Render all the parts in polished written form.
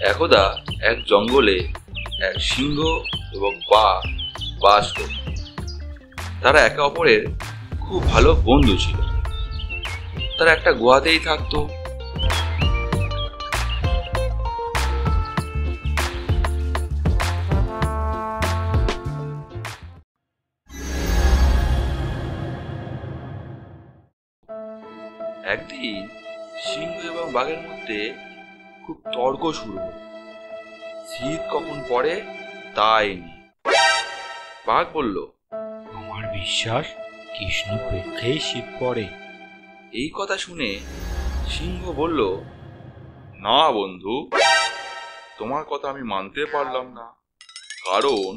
একদা এক জঙ্গলে এক সিংহ এবং বাঘ বাস করত। তারা একে অপরের খুব ভালো বন্ধু ছিল। তারা একটা গুহাতেই থাকতো। একদিন সিংহ এবং বাঘের মধ্যে খুব তর্ক শুরু হলো। শীত কখন পড়ে তাই নিয়ে। বাঘ বলল, আমার বিশ্বাস কৃষ্ণপক্ষেই শীত পড়ে। এই কথা শুনে সিংহ বলল, না বন্ধু, তোমার কথা আমি মানতে পারলাম না, কারণ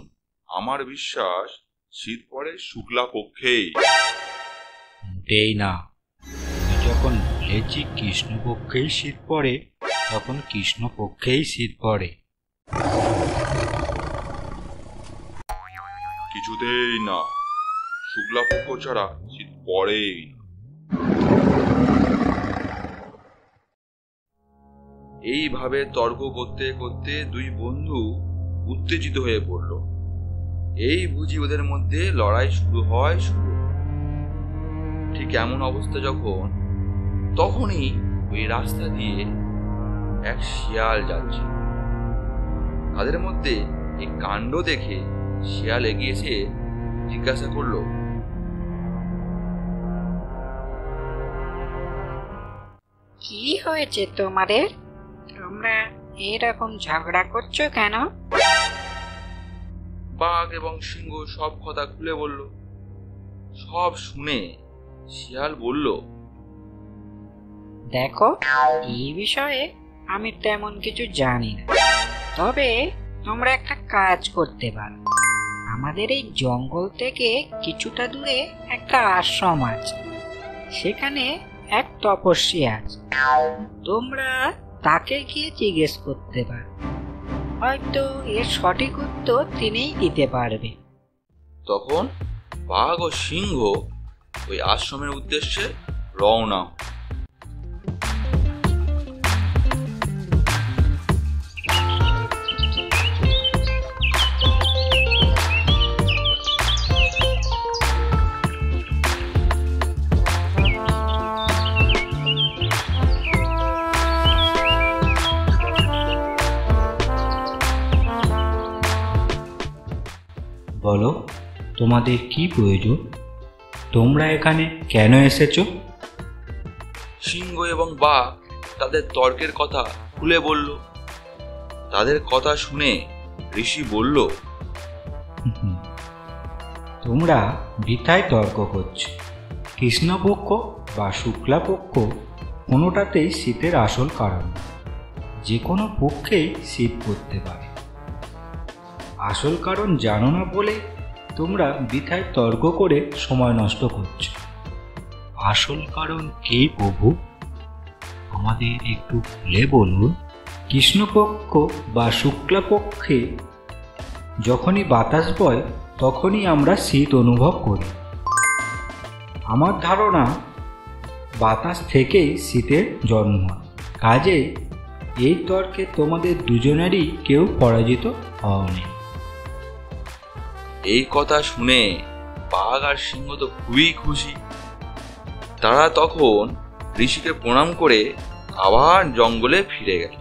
আমার বিশ্বাস শীত পড়ে শুক্লা পক্ষেই। মোটেই না, আমি যখন বলেছি কৃষ্ণপক্ষেই শীত পড়ে, তখন কৃষ্ণপক্ষেই শীত পড়ে। কিছুতেই না, শুক্লা পক্ষ ছাড়া শীত পড়েই না। এইভাবে তর্ক করতে করতে দুই বন্ধু উত্তেজিত হয়ে পড়ল। এই বুঝি ওদের মধ্যে লড়াই শুরু হয়। ঠিক এমন অবস্থা তখনই ওই রাস্তা দিয়ে এক শিয়াল যাচ্ছে। তাদের মধ্যে এই কাণ্ড দেখে শিয়াল এগিয়ে এসে জিজ্ঞাসা করলো, কি হয়েছে তোমাদের? তোমরা এরকম ঝগড়া করছো কেন? বাঘ এবং সিংহ সব কথা খুলে বলল। সব শুনে শিয়াল বলল, দেখো, এই বিষয়ে আমি তেমন কিছু জানি না, তবে তোমরা একটা কাজ করতে পারো। আমাদের এই জঙ্গল থেকে কিছুটা দূরে একটা আশ্রম আছে, সেখানে এক তপস্বী আছে। তোমরা তাকে গিয়ে জিজ্ঞেস করতে পারো, হয়তো এর সঠিক উত্তর তিনিই দিতে পারবে। তখন বাঘ ও সিংহ ওই আশ্রমের উদ্দেশ্যে রওনা। বলো, তোমাদের কি প্রয়োজন? তোমরা এখানে কেন এসেছো? সিংহ এবং বাঘ তাদের তর্কের কথা খুলে বলল। তাদের কথা শুনে ঋষি বলল, তোমরা বৃথায় তর্ক করছো। কৃষ্ণপক্ষ বা শুক্লাপক্ষ কোনোটাতেই শীতের আসল কারণ। যে কোনো পক্ষেই শীত পড়তে পারে। আসল কারণ জানো না বলে তোমরা বৃথায় তর্ক করে সময় নষ্ট করছো। আসল কারণ কি প্রভু? আমাদের একটু খুলে বলুন। কৃষ্ণপক্ষ বা শুক্লাপক্ষে যখনই বাতাস বয় তখনই আমরা শীত অনুভব করি। আমার ধারণা বাতাস থেকেই শীতের জন্ম হয়। কাজেই এই তর্কে তোমাদের দুজনেরই কেউ পরাজিত হয়নি। এই কথা শুনে বাঘ আর সিংহ তো খুবই খুশি। তারা তখন ঋষিকে প্রণাম করে আবার জঙ্গলে ফিরে গেল।